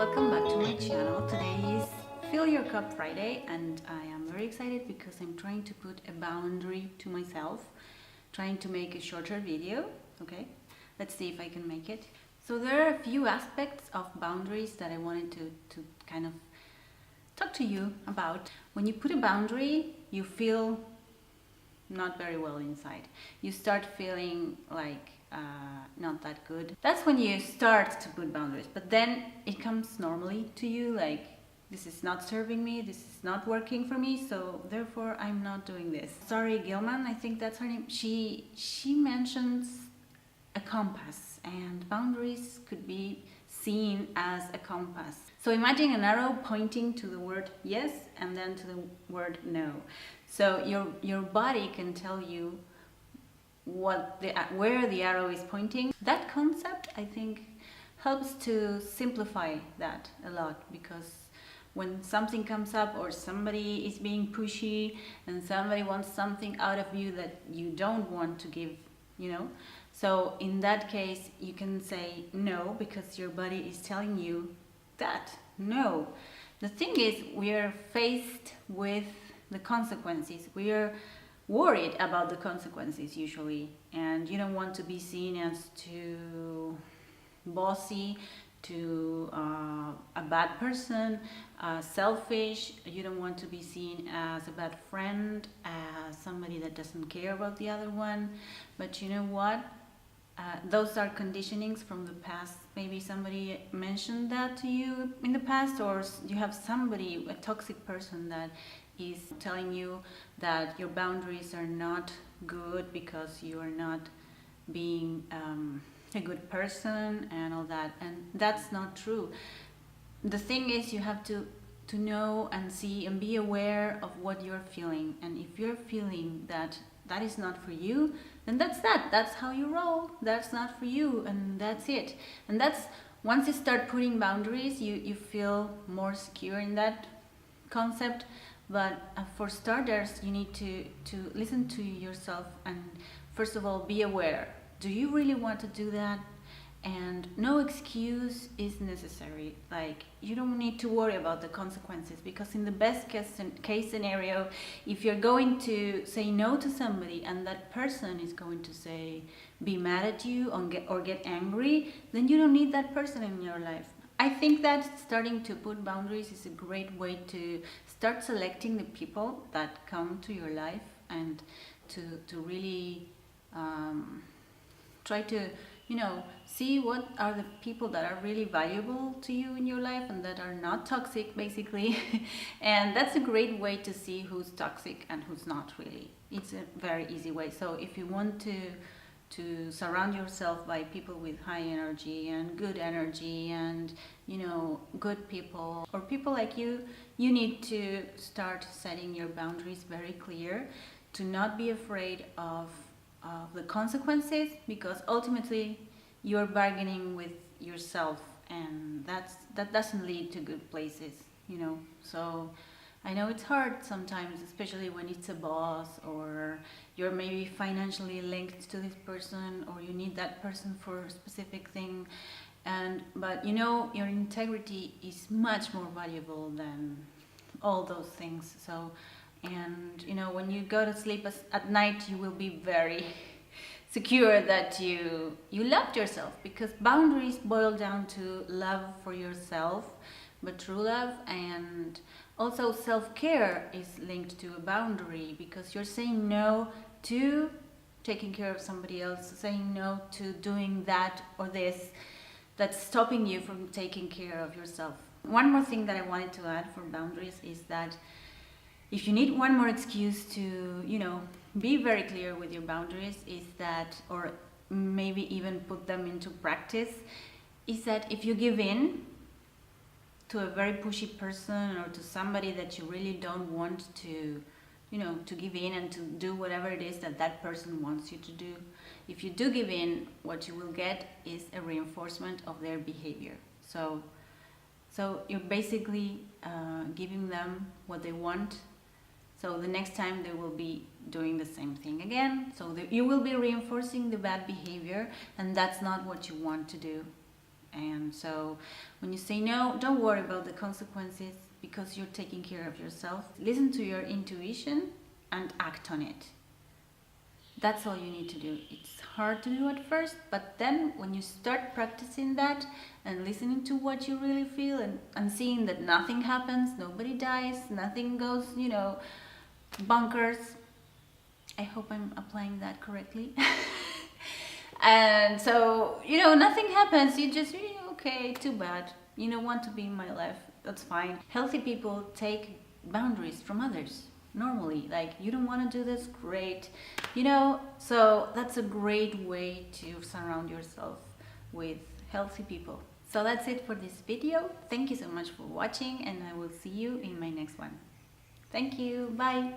welcome back to my channel. Today is Fill Your Cup Friday and I am very excited because I'm trying to put a boundary to myself, trying to make a shorter video. Okay, let's see if I can make it. So there are a few aspects of boundaries that I wanted to kind of talk to you about. When you put a boundary, you feel not very well inside. You start feeling like not that good. That's when you start to put boundaries, but then it comes normally to you, like, this is not serving me, this is not working for me, so therefore I'm not doing this. Sorry, Gilman, I think that's her name. She mentions a compass, and boundaries could be seen as a compass. So imagine an arrow pointing to the word yes and then to the word no. So your body can tell you where the arrow is pointing. That concept, I think, helps to simplify that a lot, because when something comes up or somebody is being pushy and somebody wants something out of you that you don't want to give, so in that case you can say no, because your body is telling you that no. The thing is, we are faced with the consequences. We are worried about the consequences usually, and you don't want to be seen as too bossy, to a bad person, selfish. You don't want to be seen as a bad friend, as somebody that doesn't care about the other one. But you know what? Those are conditionings from the past. Maybe somebody mentioned that to you in the past, or you have somebody, a toxic person, that is telling you that your boundaries are not good because you are not being a good person and all that, and that's not true. The thing is, you have to know and see and be aware of what you're feeling, and if you're feeling that is not for you, then that's how you roll. That's not for you, and that's it. And that's, once you start putting boundaries, you feel more secure in that concept. But for starters, you need to listen to yourself and first of all be aware. Do you really want to do that? And no excuse is necessary. Like, you don't need to worry about the consequences, because in the best case scenario, if you're going to say no to somebody and that person is going to be mad at you or get angry, then you don't need that person in your life. I think that starting to put boundaries is a great way to start selecting the people that come to your life, and to really try to see what are the people that are really valuable to you in your life and that are not toxic, basically. And that's a great way to see who's toxic and who's not really. It's a very easy way. So if you want to surround yourself by people with high energy and good energy and good people, or people like you need to start setting your boundaries very clear, to not be afraid of the consequences, because ultimately you're bargaining with yourself, and that doesn't lead to good places. So I know it's hard sometimes, especially when it's a boss, or you're maybe financially linked to this person, or you need that person for a specific thing, but your integrity is much more valuable than all those things. So, and when you go to sleep at night, you will be very secure that you loved yourself, because boundaries boil down to love for yourself, but true love. And also self-care is linked to a boundary, because you're saying no to taking care of somebody else, saying no to doing that or this that's stopping you from taking care of yourself. One more thing that I wanted to add for boundaries is that if you need one more excuse to be very clear with your boundaries, is that, or maybe even put them into practice, is that if you give in to a very pushy person, or to somebody that you really don't want to give in and to do whatever it is that person wants you to do, if you do give in, what you will get is a reinforcement of their behavior. So you're basically giving them what they want. So the next time they will be doing the same thing again. So you will be reinforcing the bad behavior, and that's not what you want to do. And so when you say no, don't worry about the consequences, because you're taking care of yourself. Listen to your intuition and act on it. That's all you need to do. It's hard to do at first, but then when you start practicing that and listening to what you really feel, and seeing that nothing happens, nobody dies, nothing goes, bonkers. I hope I'm applying that correctly. And so, nothing happens. You just, okay, too bad. You don't want to be in my life. That's fine. Healthy people take boundaries from others. Normally, like, you don't want to do this, great, so that's a great way to surround yourself with healthy people. So that's it for this video. Thank you so much for watching, and I will see you in my next one. Thank you. Bye.